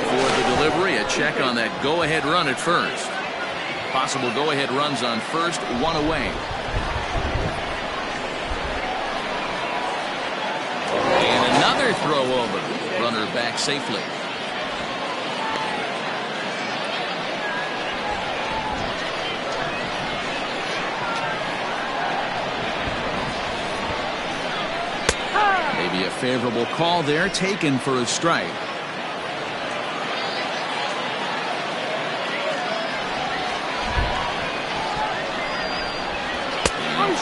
For the delivery, a check on that go-ahead run at first. Possible go-ahead runs on first, 1 away. Throw over. Runner back safely. Maybe a favorable call there taken for a strike.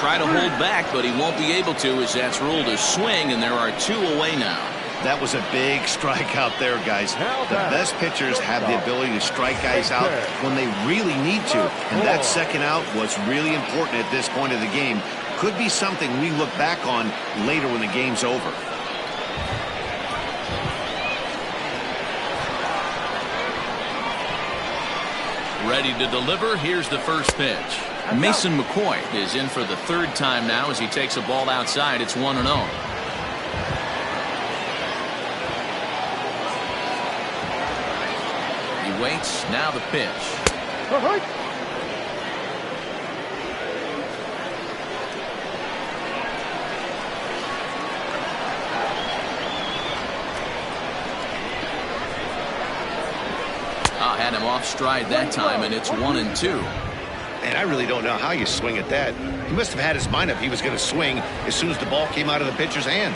Try to hold back, but he won't be able to as that's ruled a swing, and there are 2 away now. That was a big strike out there, guys. The best pitchers have the ability to strike guys out when they really need to, and that second out was really important at this point of the game. Could be something we look back on later when the game's over. Ready to deliver. Here's the first pitch. Mason McCoy is in for the 3rd time now as he takes a ball outside. It's 1-0. He waits. Now the pitch. Had him off stride that time, and it's 1-2. And I really don't know how you swing at that. He must have had his mind up he was going to swing as soon as the ball came out of the pitcher's hand.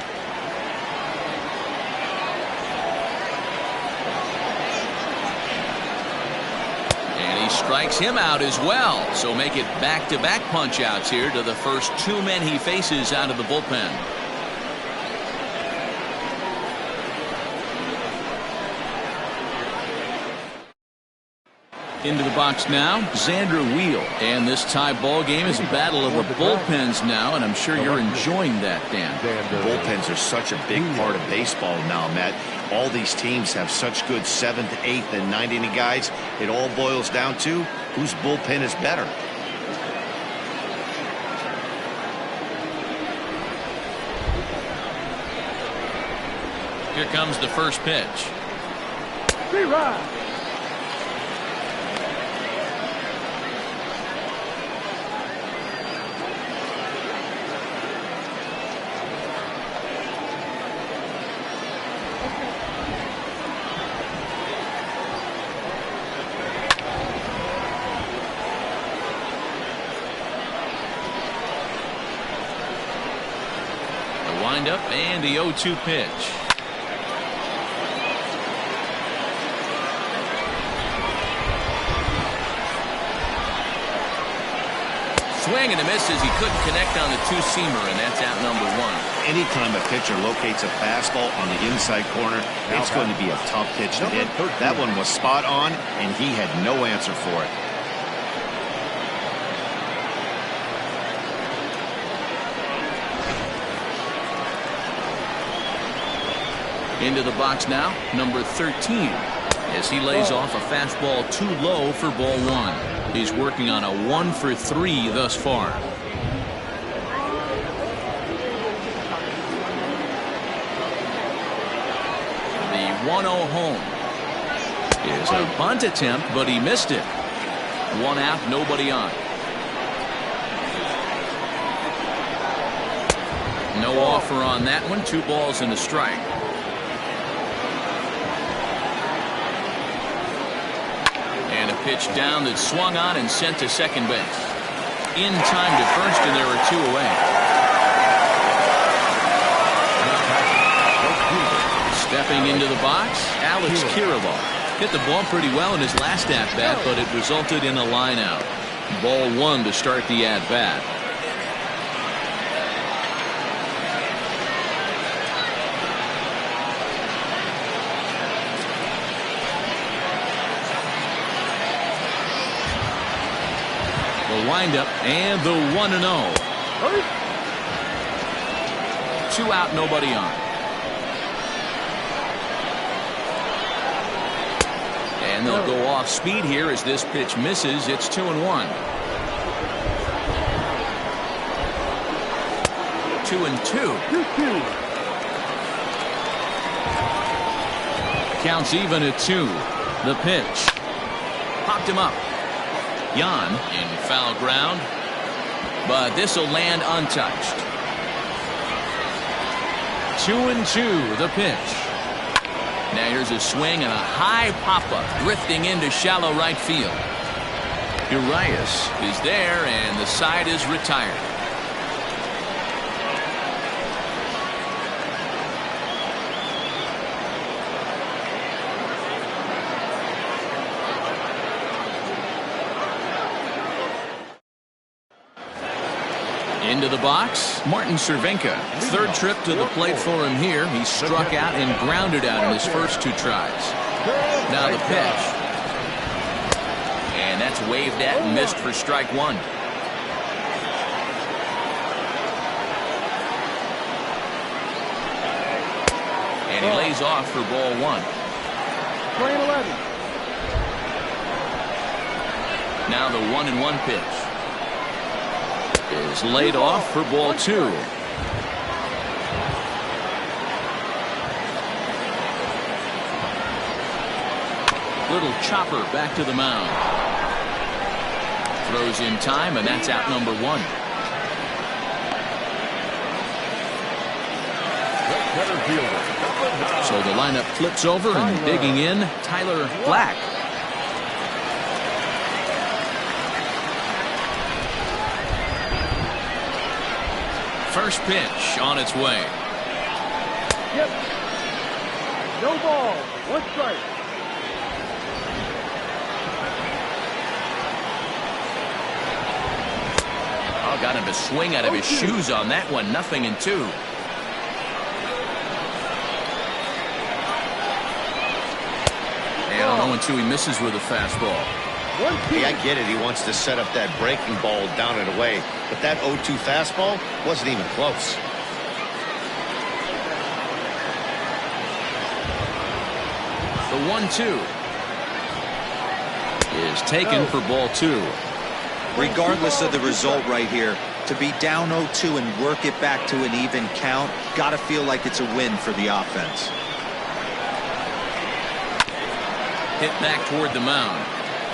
And he strikes him out as well. So make it back-to-back punch-outs here to the first two men he faces out of the bullpen. Into the box now, Xander Wheel. And this tie ball game is a battle of the bullpens now, and I'm sure you're enjoying that, Dan. Bullpens are such a big part of baseball now, Matt. All these teams have such good 7th, 8th, and 9th inning guys. It all boils down to whose bullpen is better. Here comes the first pitch. Three-run. Windup and the 0-2 pitch. Swing and a miss as he couldn't connect on the two-seamer, and that's out number one. Anytime a pitcher locates a fastball on the inside corner, it's going to be a tough pitch to hit. That one was spot on, and he had no answer for it. Into the box now, number 13, as he lays off a fastball too low for ball one. He's working on a 1-for-3 thus far. The 1-0 home is a bunt attempt, but he missed it. One out, nobody on. No offer on that one. 2 balls and a strike. Pitch down that swung on and sent to second base. In time to first, and there are 2 away. Stepping into the box, Alex Kirilloff. Hit the ball pretty well in his last at-bat, but it resulted in a line-out. Ball 1 to start the at-bat. Windup and the 1-0. 2 out, nobody on. And they'll go off speed here as this pitch misses. It's 2-1. 2-2. Counts even at 2. The pitch popped him up. Jan in foul ground, but this will land untouched. 2-2 the pitch. Now here's a swing and a high pop-up drifting into shallow right field. Urias is there and the side is retired. Into the box, Martin Cervenka. 3rd trip to the plate for him here. He struck out and grounded out in his first 2 tries. Now the pitch. And that's waved at and missed for strike 1. And he lays off for ball 1. Playing 11. Now the 1-1 pitch is laid off for ball 2. Little chopper back to the mound. Throws in time, and that's out number 1. So the lineup flips over, and digging in, Tyler Black. First pitch on its way. Yep. No ball. 1 strike. Got him to swing out of his shoes on that one. 0-2. And 0-2, he misses with a fastball. Hey, I get it. He wants to set up that breaking ball down and away. But that 0-2 fastball wasn't even close. The 1-2 is taken for ball 2. Regardless of the result right here, to be down 0-2 and work it back to an even count, got to feel like it's a win for the offense. Hit back toward the mound.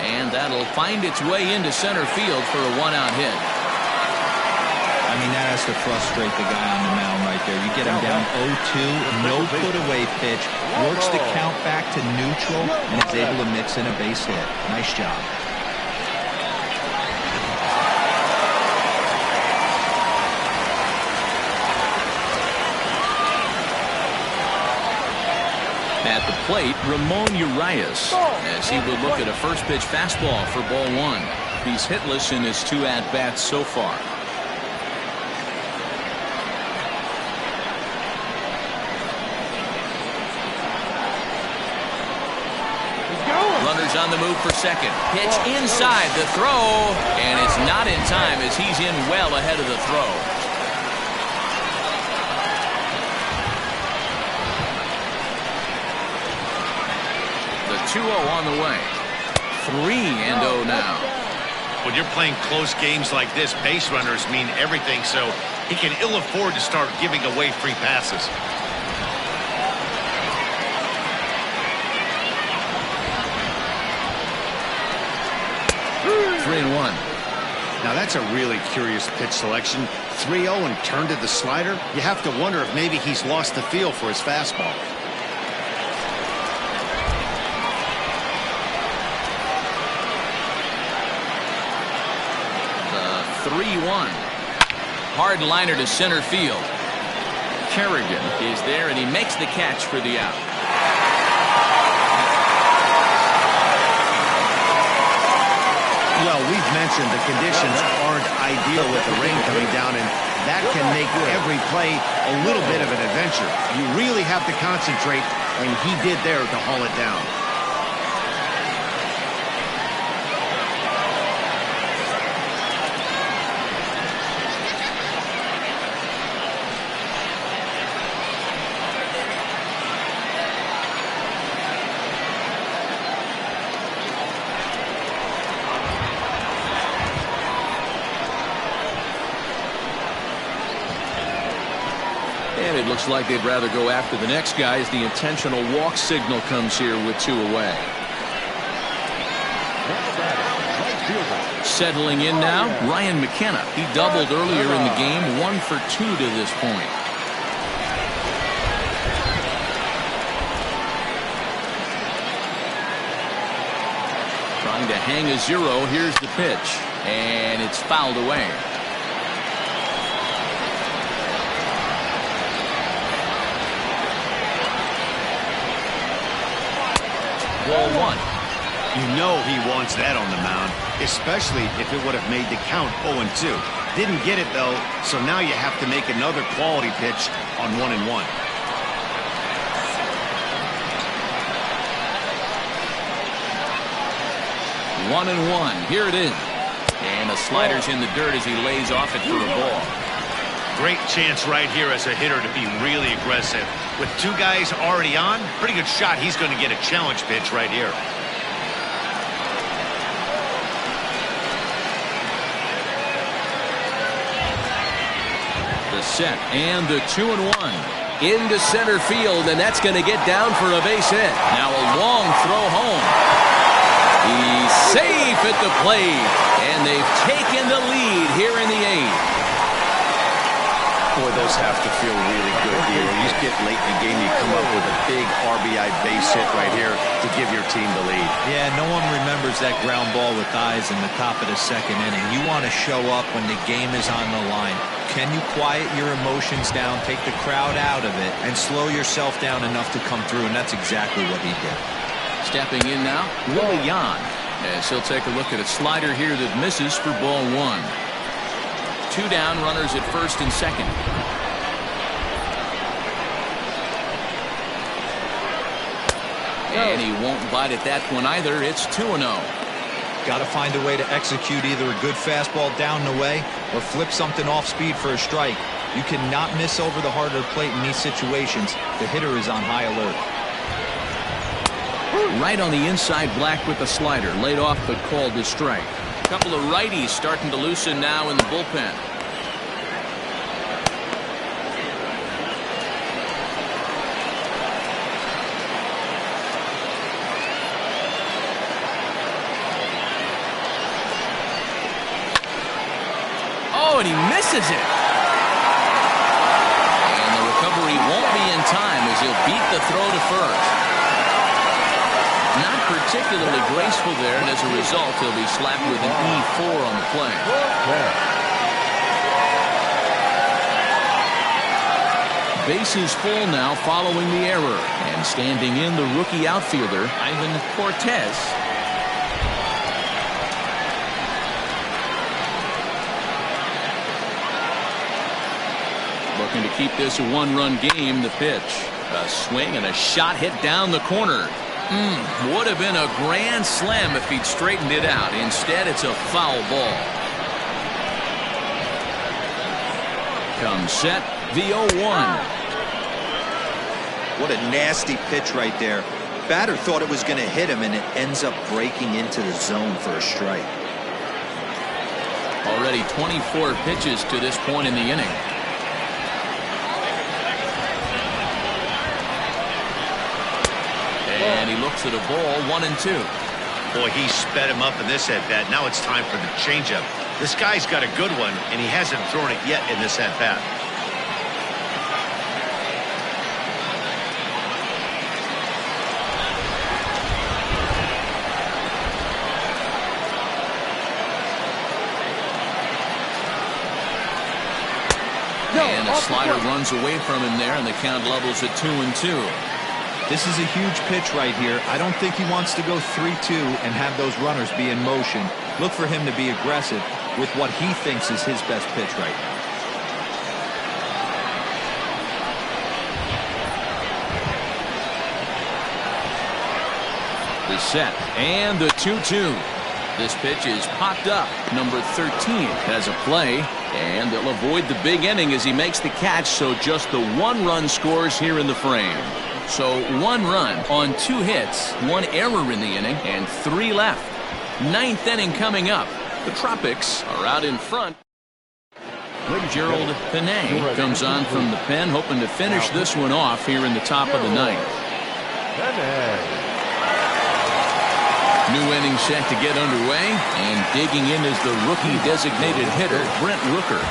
And that'll find its way into center field for a 1-out hit. I mean, that has to frustrate the guy on the mound right there. You get him down 0-2, no put-away pitch, works the count back to neutral, and is able to mix in a base hit. Nice job. At the plate, Ramon Urias, as he would look at a first pitch fastball for ball 1. He's hitless in his 2 at-bats so far. Runners on the move for second. Pitch inside the throw, and it's not in time as he's in well ahead of the throw. The 2-0 on the way. 3-0 now. When you're playing close games like this, base runners mean everything, so he can ill afford to start giving away free passes. Now that's a really curious pitch selection. 3-0 and turned to the slider. You have to wonder if maybe he's lost the feel for his fastball. The 3-1. Hard liner to center field. Kerrigan is there, and he makes the catch for the out. Well, we've mentioned the conditions aren't ideal with the rain coming down, and that can make every play a little bit of an adventure. You really have to concentrate, and he did there to haul it down. And it looks like they'd rather go after the next guy as the intentional walk signal comes here with 2 away. Settling in now, Ryan McKenna. He doubled earlier in the game, 1 for 2 to this point. Trying to hang a 0. Here's the pitch, and it's fouled away. Ball 1. You know he wants that on the mound, especially if it would have made the count 0-2. Didn't get it, though, so now you have to make another quality pitch on 1-1. 1-1. Here it is. And the slider's in the dirt as he lays off it for a ball. Great chance right here as a hitter to be really aggressive. With 2 guys already on, pretty good shot he's going to get a challenge pitch right here. The set and the 2-1 into center field, and that's going to get down for a base hit. Now a long throw home. He's safe at the plate, and they've taken the lead here in the 8th. Boy, those have to feel really good here. You get late in the game, you come up with a big RBI base hit right here to give your team the lead. Yeah, no one remembers that ground ball with eyes in the top of the 2nd inning. You want to show up when the game is on the line. Can you quiet your emotions down, take the crowd out of it, and slow yourself down enough to come through? And that's exactly what he did. Stepping in now, Willie Yan, as he'll take a look at a slider here that misses for ball 1. 2 down, runners at first and second. And he won't bite at that one either. It's 2-0. Got to find a way to execute either a good fastball down and away or flip something off speed for a strike. You cannot miss over the harder plate in these situations. The hitter is on high alert. Right on the inside, Black with the slider. Laid off but called to strike. A couple of righties starting to loosen now in the bullpen. Oh, and he misses it. And the recovery won't be in time as he'll beat the throw to first. Not particularly graceful there, and as a result, he'll be slapped with an E4 on the play. Bases full now following the error. And standing in the rookie outfielder, Ivan Cortez. Looking to keep this a one-run game. The pitch. A swing and a shot hit down the corner. Would have been a grand slam if he'd straightened it out. Instead, it's a foul ball. Comes set, the 0-1. What a nasty pitch right there. Batter thought it was going to hit him, and it ends up breaking into the zone for a strike. Already 24 pitches to this point in the inning. And he looks at a ball, 1-2. Boy, he sped him up in this at-bat. Now it's time for the changeup. This guy's got a good one, and he hasn't thrown it yet in this at-bat. And a slider runs away from him there, and the count levels at 2-2. This is a huge pitch right here. I don't think he wants to go 3-2 and have those runners be in motion. Look for him to be aggressive with what he thinks is his best pitch right now. The set and the 2-2. This pitch is popped up. Number 13 has a play, and they'll avoid the big inning as he makes the catch, so just the 1 run scores here in the frame. So 1 run on 2 hits, 1 error in the inning, and 3 left. 9th inning coming up. The Tropics are out in front. Gerald Panay comes on from the pen, hoping to finish this one off here in the top of the 9th. New inning set to get underway, and digging in is the rookie designated hitter, Brent Rooker.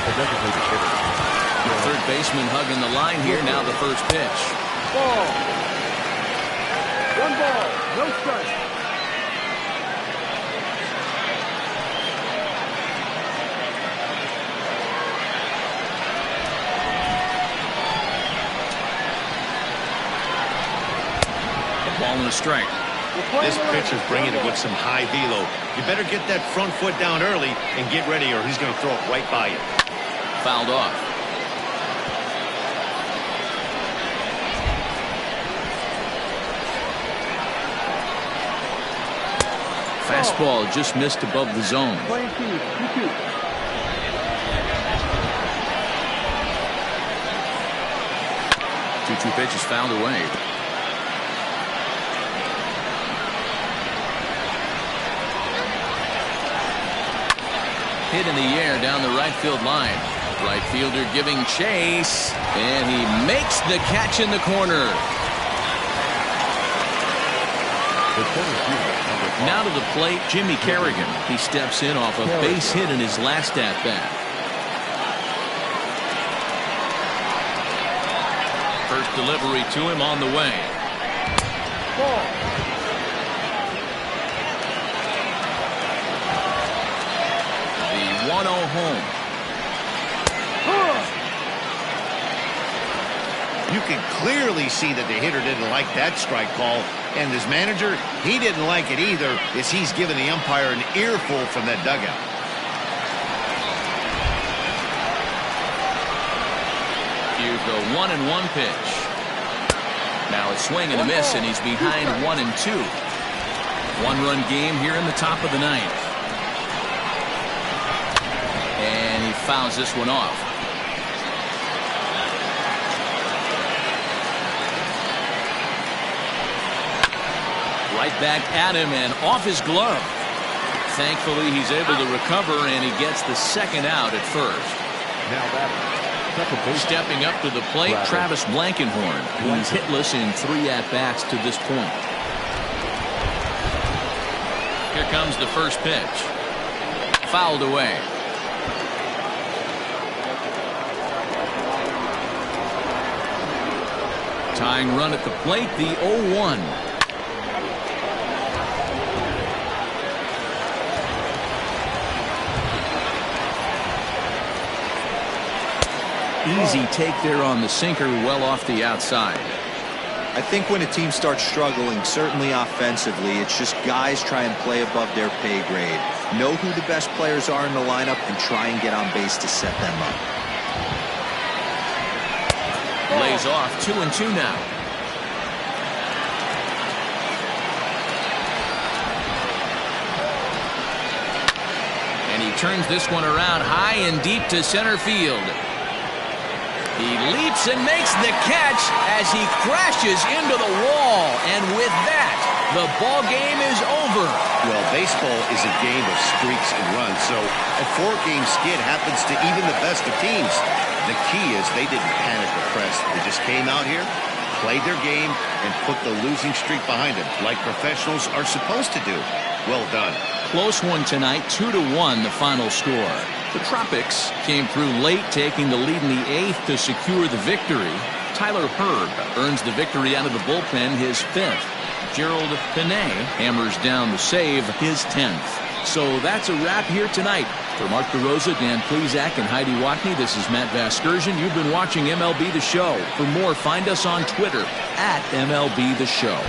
The third baseman hugging the line here. Now the first pitch. Ball. 1 ball, no strike. A ball and a strike. This pitcher's bringing it with some high velo. You better get that front foot down early and get ready, or he's going to throw it right by you. Fouled off. Fastball just missed above the zone. 2-2 pitch is fouled away. Hit in the air down the right field line. Right fielder giving chase, and he makes the catch in the corner. Now to the plate, Jimmy Kerrigan. He steps in off a base hit in his last at-bat. First delivery to him on the way. Ball. The 1-0 home. You can clearly see that the hitter didn't like that strike call, and his manager, he didn't like it either, as he's giving the umpire an earful from that dugout. Here's the 1-1 pitch. Now a swing and a miss, and he's behind 1-2. One-run game here in the top of the ninth. And he fouls this one off. Right back at him and off his glove. Thankfully, he's able to recover, and he gets the second out at first. Now batting, second base. Stepping up to the plate, Travis Blankenhorn. He's hitless in 3 at-bats to this point. Here comes the first pitch. Fouled away. Tying run at the plate, the 0-1. Easy take there on the sinker, well off the outside. I think when a team starts struggling, certainly offensively, it's just guys try and play above their pay grade. Know who the best players are in the lineup and try and get on base to set them up. Lays off 2-2 now. And he turns this one around high and deep to center field. He leaps and makes the catch as he crashes into the wall. And with that, the ball game is over. Well, baseball is a game of streaks and runs, so a 4-game skid happens to even the best of teams. The key is they didn't panic or press. They just came out here, played their game, and put the losing streak behind them, like professionals are supposed to do. Well done. Close one tonight, 2-1 the final score. The Tropics came through late, taking the lead in the 8th to secure the victory. Tyler Herb earns the victory out of the bullpen, his 5th. Gerald Pinay hammers down the save, his 10th. So that's a wrap here tonight. For Mark DeRosa, Dan Plesac, and Heidi Watney, this is Matt Vasgersian. You've been watching MLB The Show. For more, find us on Twitter @MLB The Show.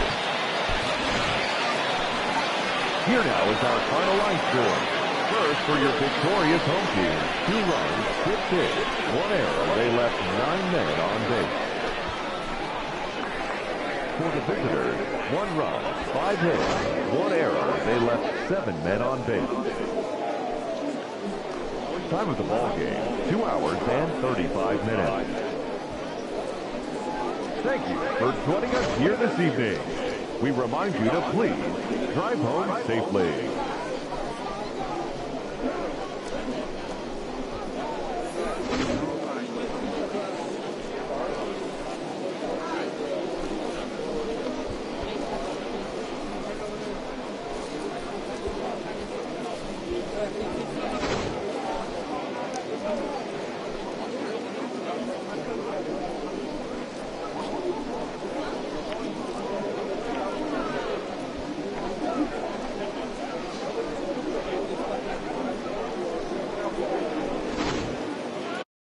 Here now is our final line score. First, for your victorious home team, 2 runs, 6 hits, 1 error. They left 9 men on base. For the visitors, 1 run, 5 hits, 1 error. They left 7 men on base. Time of the ball game, 2 hours and 35 minutes. Thank you for joining us here this evening. We remind you to please drive home safely.